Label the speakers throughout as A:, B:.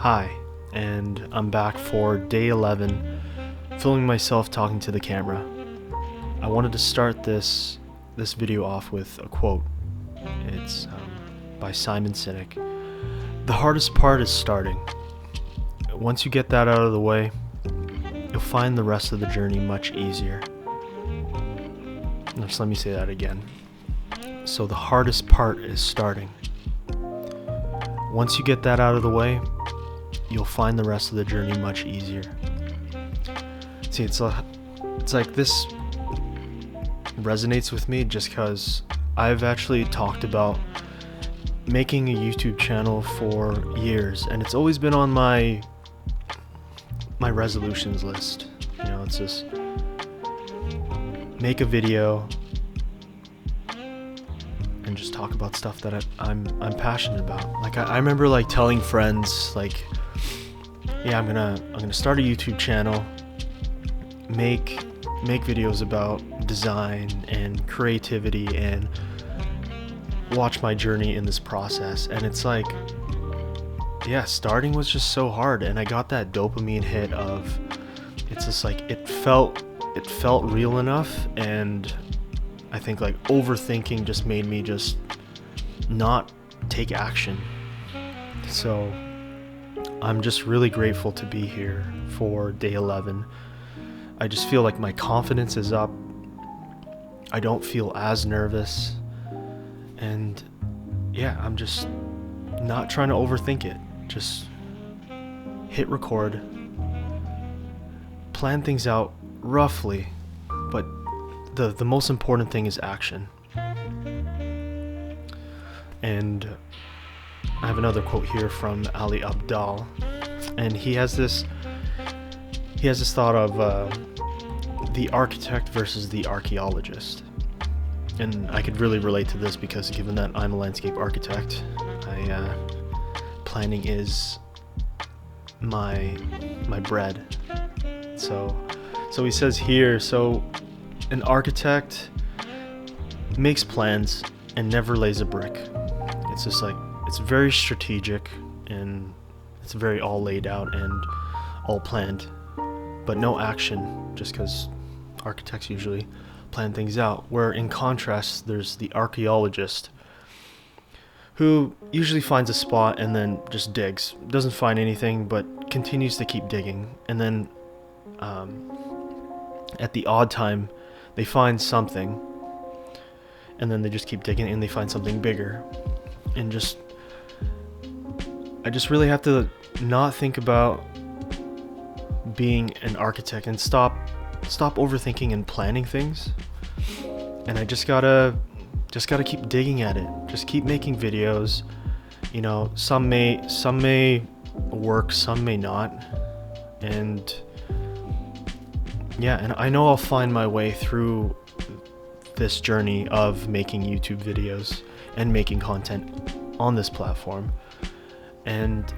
A: Hi, and I'm back for day 11, filming myself talking to the camera. I wanted to start this video off with a quote. It's by Simon Sinek. The hardest part is starting. Once you get that out of the way, you'll find the rest of the journey much easier. Just let me say that again. So the hardest part is starting. Once you get that out of the way, you'll find the rest of the journey much easier. See, it's like this resonates with me just because I've actually talked about making a YouTube channel for years, and it's always been on my resolutions list. You know, it's just make a video and just talk about stuff that I'm passionate about. Like I remember like telling friends like, yeah, I'm gonna start a YouTube channel, make videos about design and creativity and watch my journey in this process. And it's like, yeah, starting was just so hard, and I got that dopamine hit of, it's just like it felt real enough, and I think like overthinking just made me just not take action. So I'm just really grateful to be here for day 11. I just feel like my confidence is up. I don't feel as nervous. And yeah, I'm just not trying to overthink it. Just hit record, plan things out roughly, but the most important thing is action. And I have another quote here from Ali Abdaal, and he has this thought of the architect versus the archaeologist. And I could really relate to this because given that I'm a landscape architect, planning is my bread. So he says here, so an architect makes plans and never lays a brick. It's just like, it's very strategic and it's very all laid out and all planned, but no action, just because architects usually plan things out. Where in contrast, there's the archaeologist who usually finds a spot and then just digs, doesn't find anything but continues to keep digging, and then at the odd time they find something, and then they just keep digging and they find something bigger. And I just really have to not think about being an architect and stop overthinking and planning things. And I just gotta keep digging at it. Just keep making videos. You know, some may work, some may not. And yeah, and I know I'll find my way through this journey of making YouTube videos and making content on this platform. And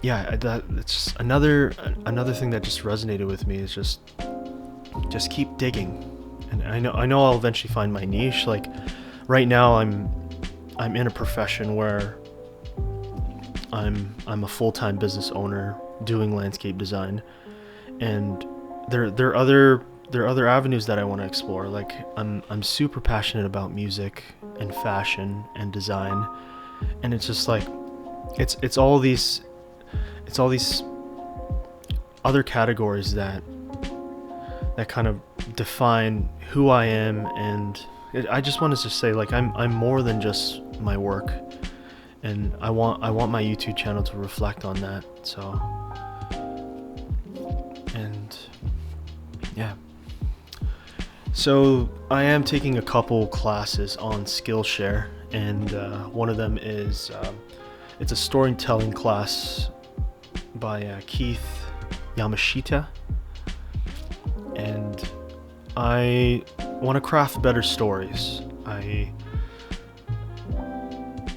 A: yeah, it's just another thing that just resonated with me is just keep digging. And I know I'll eventually find my niche. Like right now I'm in a profession where I'm a full-time business owner doing landscape design, and there are other avenues that I want to explore. Like I'm super passionate about music and fashion and design, and it's just like it's all these other categories that kind of define who I am. And I just want to just say, like, I'm more than just my work, and I want my YouTube channel to reflect on that. So, and yeah, so I am taking a couple classes on Skillshare, and one of them is it's a storytelling class by Keith Yamashita, and I want to craft better stories.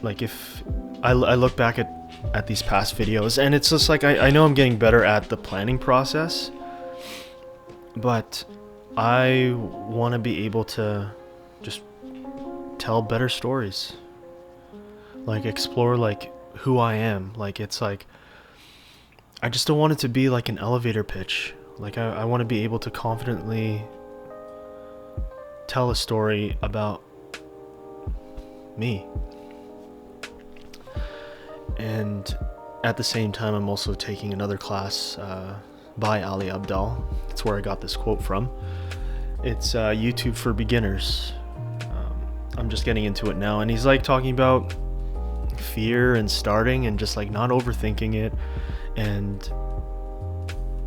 A: If I look back at these past videos, and it's just like I know I'm getting better at the planning process, but I want to be able to just tell better stories, like explore like who I am. Like it's like I just don't want it to be like an elevator pitch. Like I want to be able to confidently tell a story about me. And at the same time, I'm also taking another class by Ali Abdaal. That's where I got this quote from. It's YouTube for beginners. I'm just getting into it now, and he's like talking about fear and starting and just like not overthinking it and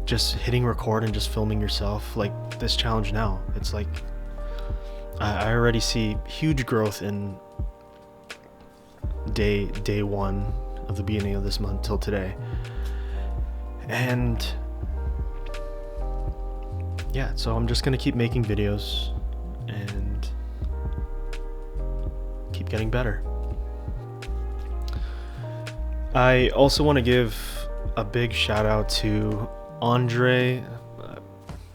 A: just hitting record and just filming yourself. Like this challenge now, it's like I already see huge growth in day one of the beginning of this month till today. And yeah, so I'm just gonna keep making videos and keep getting better. I also want to give a big shout out to Andrej,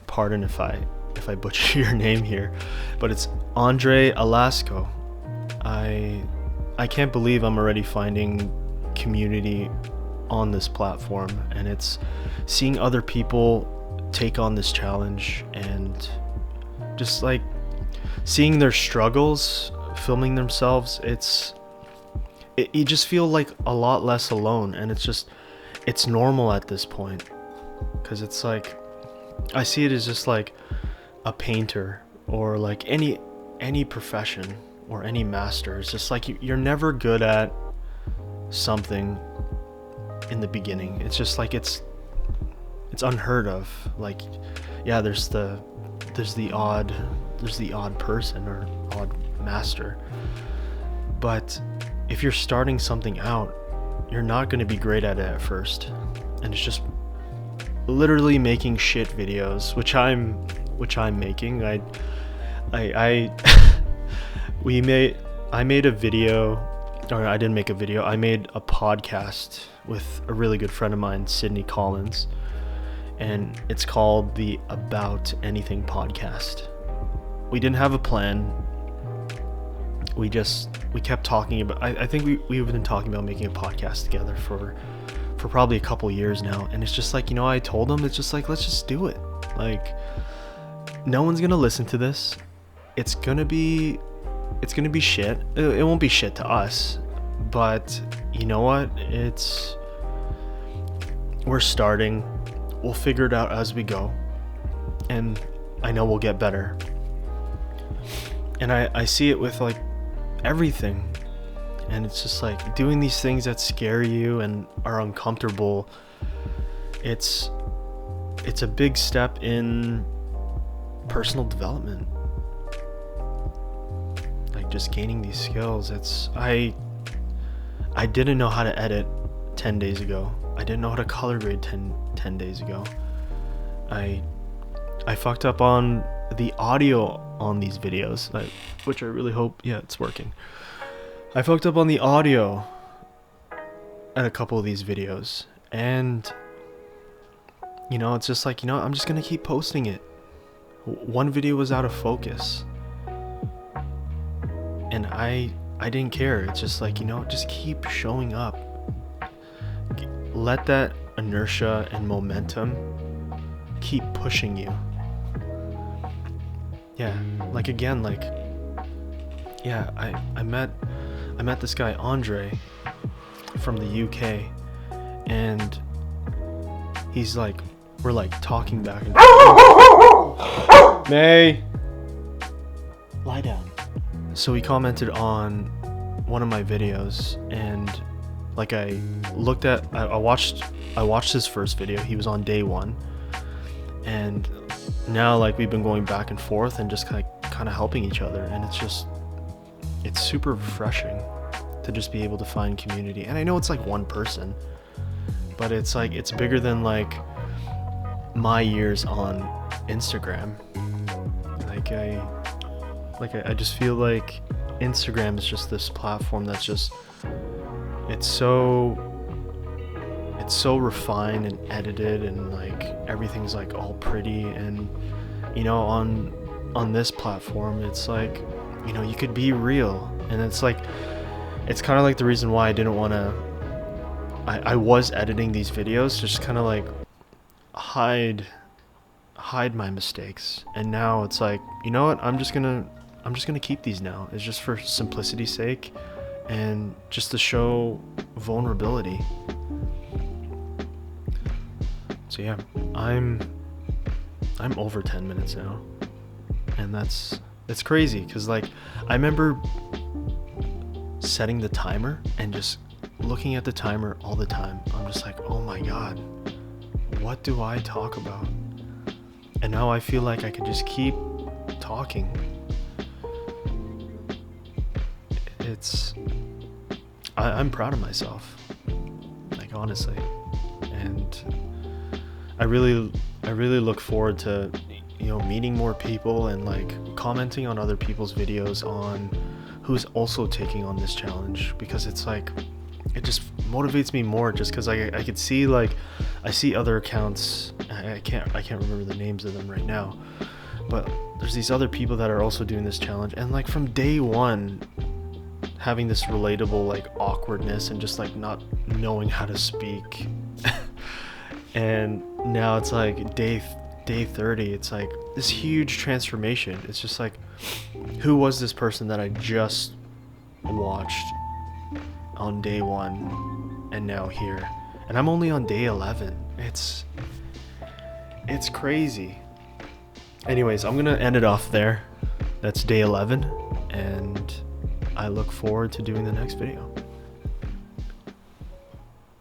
A: pardon if I butcher your name here, but it's Andrej Alesko. I can't believe I'm already finding community on this platform, and it's seeing other people take on this challenge and just like seeing their struggles, filming themselves. You just feel like a lot less alone, and it's normal at this point, because it's like I see it as just like a painter or like any profession or any master. It's just like you're never good at something in the beginning. It's just like it's unheard of. Like, yeah, there's the odd person or odd master, but if you're starting something out, you're not going to be great at it at first, and it's just literally making shit videos, which I'm making. I made a video, or I didn't make a video. I made a podcast with a really good friend of mine, Sydney Collins, and it's called the About Anything podcast. We didn't have a plan. We kept talking about, I think we've been talking about making a podcast together for probably a couple years now, and it's just like, I told him, it's just like, let's just do it. Like, no one's gonna listen to this. It's gonna be shit. It won't be shit to us, but you know what? We're starting. We'll figure it out as we go, and I know we'll get better. And I see it with like everything, and it's just like doing these things that scare you and are uncomfortable. It's a big step in personal development, like just gaining these skills. I didn't know how to edit 10 days ago. I didn't know how to color grade 10 days ago. I fucked up on the audio on these videos, which I really hope, yeah, it's working. I fucked up on the audio at a couple of these videos, and it's just like, I'm just gonna keep posting it. One video was out of focus, and I didn't care. It's just like, just keep showing up. Let that inertia and momentum keep pushing you. Yeah, like again, like, yeah, I met this guy Andrej from the UK, and he's like, we're like talking back and forth. May, lie down. So he commented on one of my videos, and like I watched his first video. He was on day one, and now like we've been going back and forth and just kind of helping each other, and it's super refreshing to just be able to find community. And I know it's like one person, but it's like it's bigger than like my years on Instagram. I just feel like Instagram is just this platform that's just it's so refined and edited, and like everything's like all pretty, and on this platform it's like you could be real, and it's like it's kind of like the reason why I didn't want to I was editing these videos just kind of like hide my mistakes, and now it's like, you know what, I'm just gonna keep these now. It's just for simplicity's sake and just to show vulnerability. So yeah, I'm over 10 minutes now, and it's crazy because like I remember setting the timer and just looking at the timer all the time. I'm just like, oh my god, what do I talk about? And now I feel like I can just keep talking. I'm proud of myself, like honestly, and I really look forward to, you know, meeting more people and like commenting on other people's videos on who's also taking on this challenge, because it's like, it just motivates me more, just because I could see, like, I see other accounts, I can't remember the names of them right now, but there's these other people that are also doing this challenge, and like from day one having this relatable like awkwardness and just like not knowing how to speak and now it's like day 30, it's like this huge transformation. It's just like, who was this person that I just watched on day 1 and now here, and I'm only on day 11. It's crazy. Anyways, I'm gonna end it off there. That's day 11, and I look forward to doing the next video.